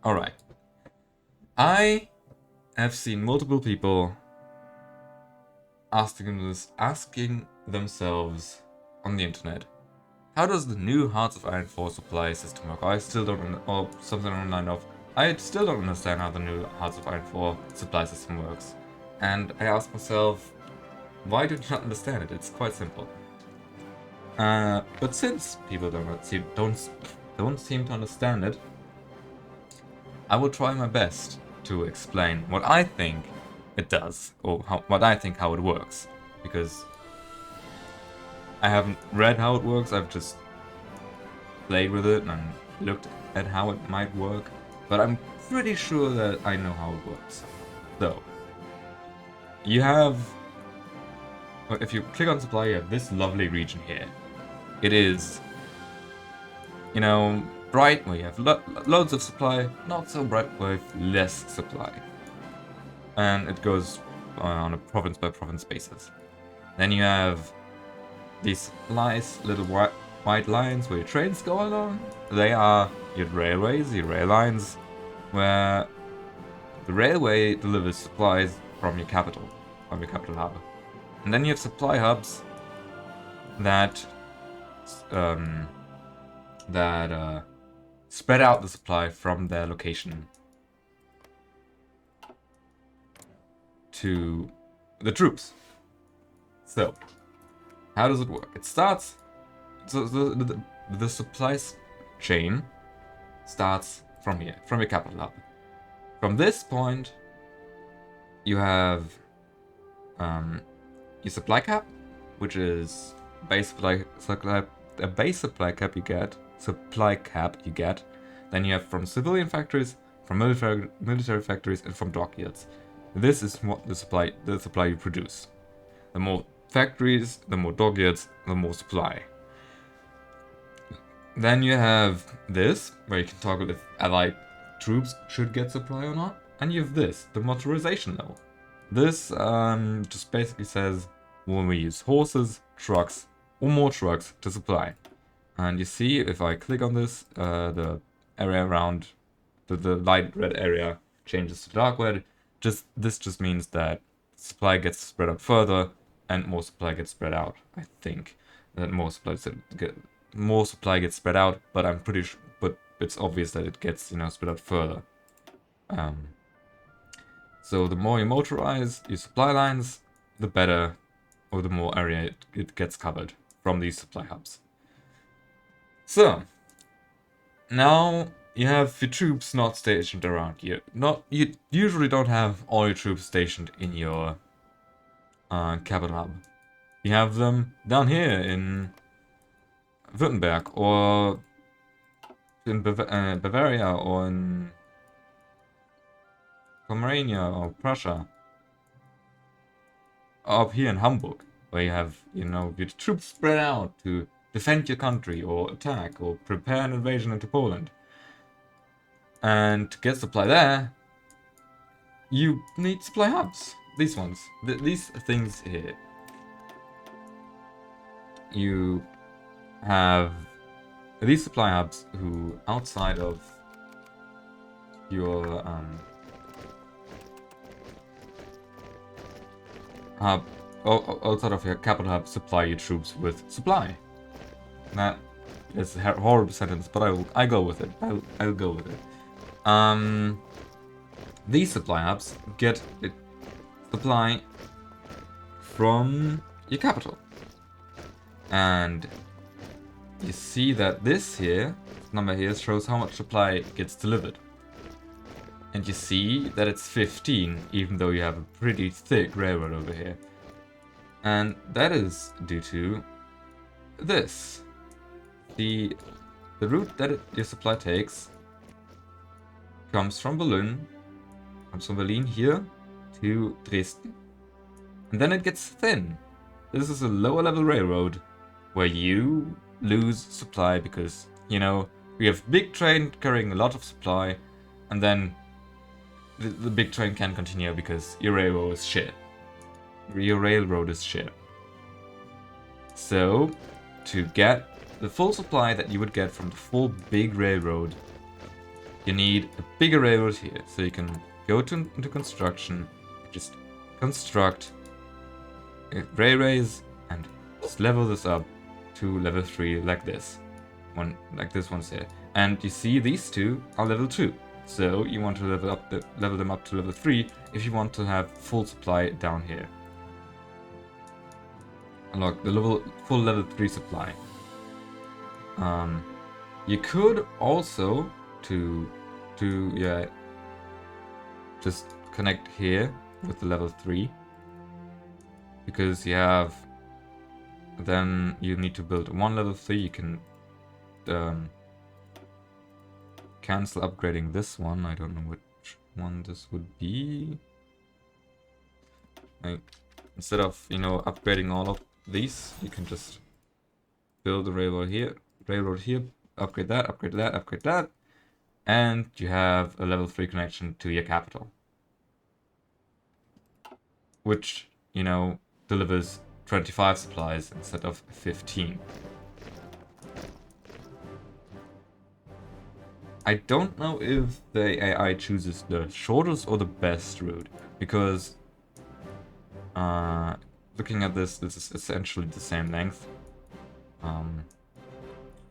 Alright. I have seen multiple people asking themselves on the internet, how does the new Hearts of Iron 4 supply system work? I still don't, or something online of, I still don't understand how the new Hearts of Iron 4 supply system works. And I asked myself, why do you not understand it? It's quite simple. But since people don't seem to understand it, I will try my best to explain what I think it does, or what I think how it works, because I haven't read how it works. I've just played with it and looked at how it might work, but I'm pretty sure that I know how it works. So, you have, if you click on supply, you have this lovely region here. It is, you know, bright where you have loads of supply, not so bright with less supply. And it goes on a province by province basis. Then you have these nice little white lines where your trains go along. They are your railways, your rail lines, where the railway delivers supplies from your capital hub. And then you have supply hubs that spread out the supply from their location to the troops. So, how does it work? It starts, so the supply chain starts from here, from your capital hub. From this point, you have your supply cap, which is a base supply cap you get. Then you have from civilian factories, from military factories, and from dockyards. This is what the supply you produce. The more factories, the more dockyards, the more supply. Then you have this, where you can toggle if allied troops should get supply or not. And you have this, the motorization level. This just basically says when we use horses, trucks, or more trucks to supply. And you see, if I click on this, the area around the light red area changes to dark red. This just means that supply gets spread out further and more supply gets spread out. I think that more supply gets spread out, but I'm pretty sure, but it's obvious that it gets spread out further. So the more you motorize your supply lines, the better, or the more area it gets covered from these supply hubs. So now you have your troops not stationed around you. You usually don't have all your troops stationed in your capital hub. You have them down here in Württemberg, or in Bavaria, or in Pomerania, or Prussia. Up here in Hamburg, where you have, your troops spread out to defend your country, or attack, or prepare an invasion into Poland. And to get supply there, you need supply hubs. These ones. These things here. You have these supply hubs who, outside of your hub, outside of your capital hub, supply your troops with supply. That is a horrible sentence, but I go with it. I'll go with it. These supply hubs get supply from your capital, and you see that this number here shows how much supply gets delivered. And you see that it's 15, even though you have a pretty thick railroad over here. And that is due to this. The route that your supply takes comes from Berlin here to Dresden. And then it gets thin. This is a lower level railroad where you lose supply because, we have big train carrying a lot of supply, and then the big train can't continue because your railroad is shit. So, to get the full supply that you would get from the full big railroad, you need a bigger railroad here. So you can go into construction, just construct railways, and just level this up to level 3 like this. Like this one's here. And you see these two are level 2. So you want to level them up to level 3 if you want to have full supply down here. Unlock the full level 3 supply. You could also just connect here with the level 3, because then you need to build one level 3. You can cancel upgrading this one. I don't know which one this would be. Like, instead of upgrading all of these, you can just build a railroad here, upgrade that, upgrade that, upgrade that, and you have a level 3 connection to your capital, which delivers 25 supplies instead of 15. I don't know if the AI chooses the shortest or the best route, because looking at this is essentially the same length.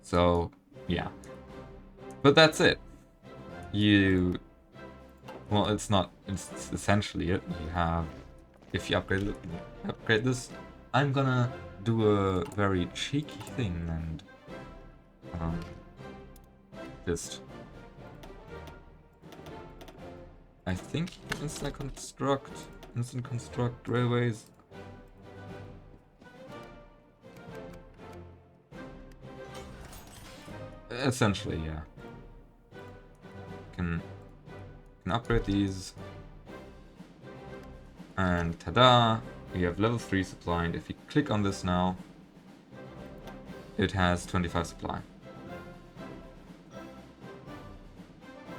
So yeah, but that's it. Well, it's not. It's essentially it. You have, if you upgrade this, I'm gonna do a very cheeky thing and just. I think instant construct railways. Essentially, yeah. Can upgrade these, and ta-da! We have level 3 supply. And if you click on this now, it has 25 supply.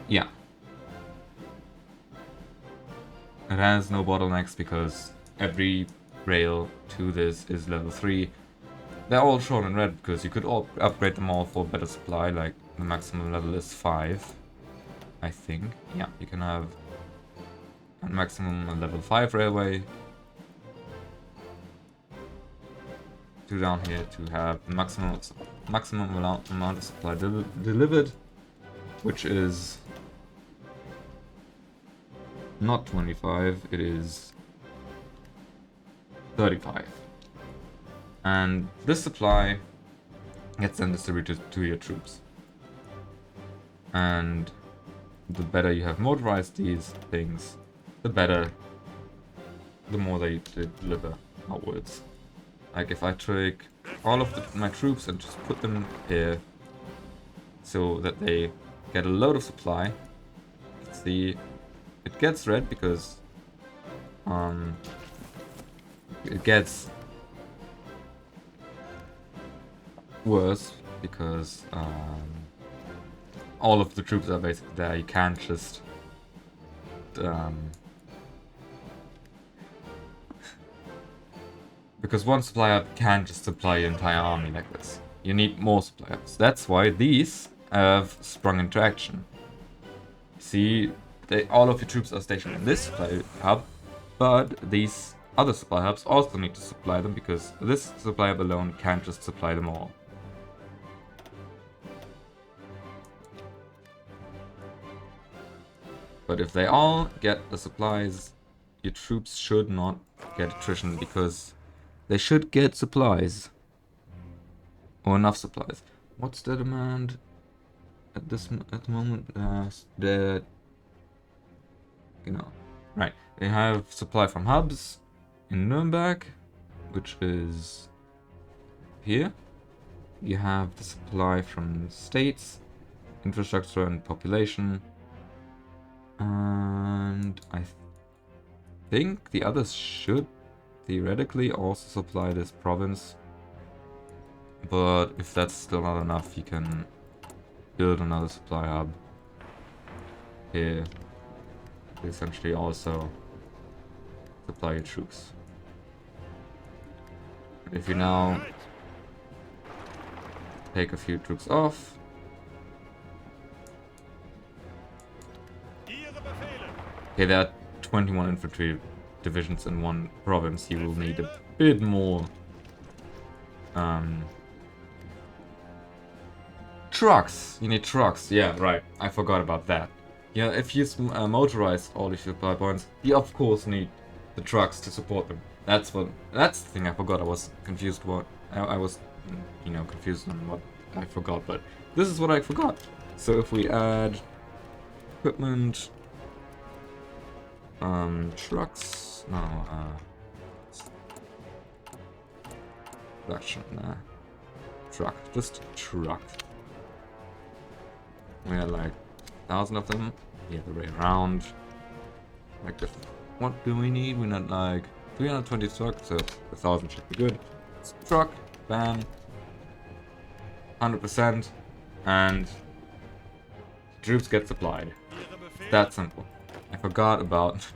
Yeah. It has no bottlenecks because every rail to this is level 3. They're all shown in red because you could upgrade them all for better supply, like the maximum level is 5, I think. Yeah, you can have a maximum level 5 railway. To down here to have maximum amount of supply delivered, which is not 25, it is 35. And this supply gets then distributed to your troops. And the better you have motorized these things, the more they deliver outwards. Like if I take all of my troops and just put them here so that they get a load of supply, see, it gets red because it gets worse because all of the troops are basically there. You can't just because one supply hub can't just supply your entire army like this. You need more supply hubs. That's why these have sprung into action. See, all of your troops are stationed in this supply hub, but these other supply hubs also need to supply them because this supply hub alone can't just supply them all. But if they all get the supplies, your troops should not get attrition because they should get supplies. Or enough supplies. What's the demand at the moment? Right. They have supply from hubs in Nuremberg, which is here. You have the supply from states, infrastructure and population. And I think the others should theoretically also supply this province. But if that's still not enough, you can build another supply hub here to essentially also supply your troops. If you now take a few troops off, Okay, there are 21 infantry divisions in one province. You will need a bit more trucks. You need trucks. Yeah, right. I forgot about that. Yeah, if you motorize all the supply points, you of course need the trucks to support them. That's the thing I forgot. I was confused what I was, confused on what I forgot. But this is what I forgot. So if we add equipment, trucks, no, production, truck, just truck. We had like 1,000 of them. The other way around. Like this. What do we need? We need like 320 trucks, so 1,000 should be good. It's truck, bam, 100%, and troops get supplied. That simple. I forgot about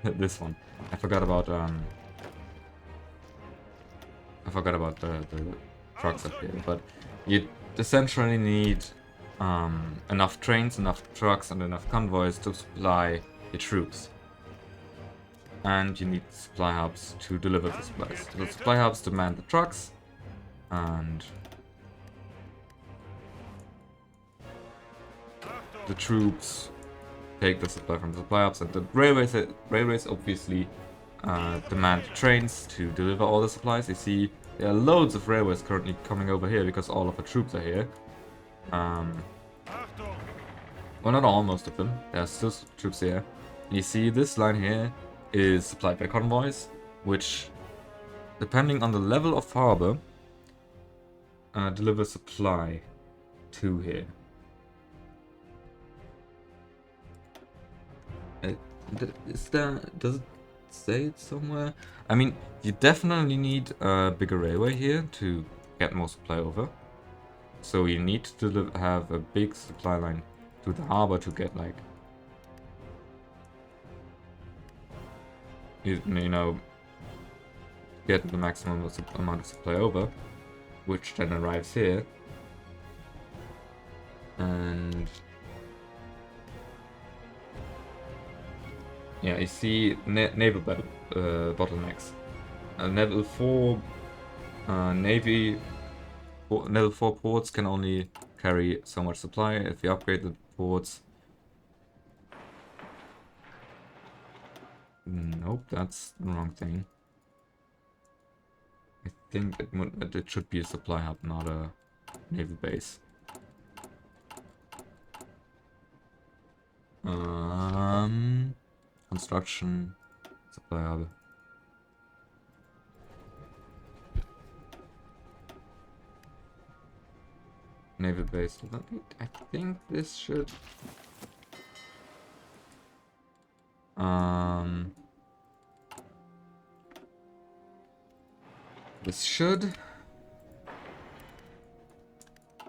this one. I forgot about the trucks up here, but you essentially need enough trains, enough trucks, and enough convoys to supply your troops. And you need supply hubs to deliver the supplies. The supply hubs demand the trucks, and the troops take the supply from the supply hubs, and the railways obviously demand trains to deliver all the supplies. You see, there are loads of railways currently coming over here because all of the troops are here. Well, not all, most of them. There are still troops here. And you see, this line here is supplied by convoys, which, depending on the level of harbor, deliver supply to here. Does it say it somewhere? I mean, you definitely need a bigger railway here to get more supply over. So you need to have a big supply line to the harbor to get, like, get the maximum amount of supply over, which then arrives here. And yeah, you see naval bottlenecks. Level 4 level 4 ports can only carry so much supply. If you upgrade the ports, nope, that's the wrong thing. I think it should be a supply hub, not a naval base. Construction, supply hub. Naval base. I think this should. This should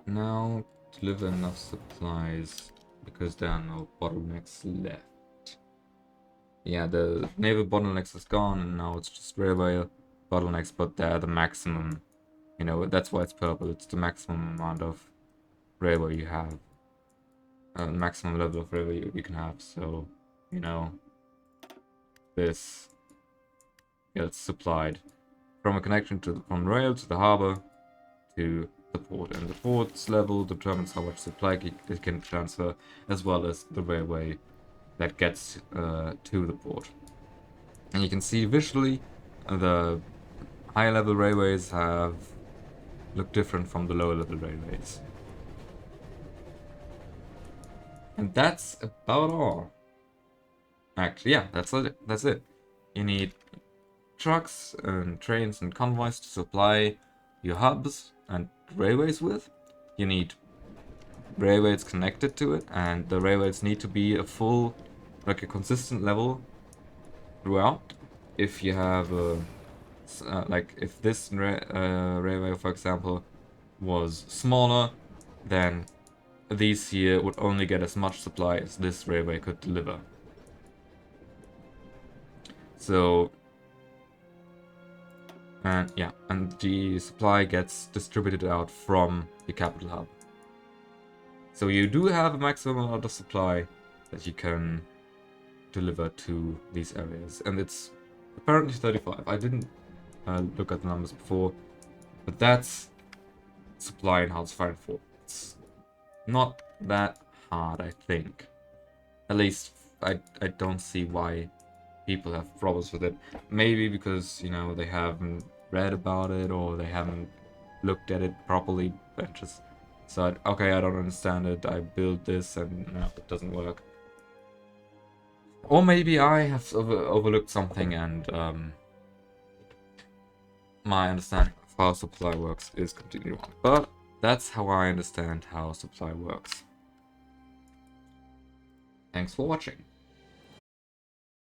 now deliver enough supplies because there are no bottlenecks left. Yeah, the naval bottlenecks is gone, and now it's just railway bottlenecks, but they're the maximum. That's why it's purple. It's the maximum amount of railway you have. Maximum level of railway you can have. So, this gets supplied from a connection from rail to the harbor to the port, and the port's level determines how much supply it can transfer, as well as the railway that gets to the port. And you can see visually the higher level railways look different from the lower level railways. And that's about all. Actually, yeah, that's it. You need trucks and trains and convoys to supply your hubs and railways with. You need railways connected to it, and the railways need to be a consistent level throughout. If you have if this railway, for example, was smaller, then these here would only get as much supply as this railway could deliver. So, and the supply gets distributed out from the capital hub. So you do have a maximum amount of supply that you can deliver to these areas, and it's apparently 35. I didn't look at the numbers before, but that's supply in HoI4. It's not that hard, I think. At least I don't see why people have problems with it. Maybe because, you know, they haven't read about it or they haven't looked at it properly and just said, okay, I don't understand it, I built this and no, it doesn't work. Or maybe I have overlooked something and my understanding of how supply works is completely wrong. But that's how I understand how supply works. Thanks for watching.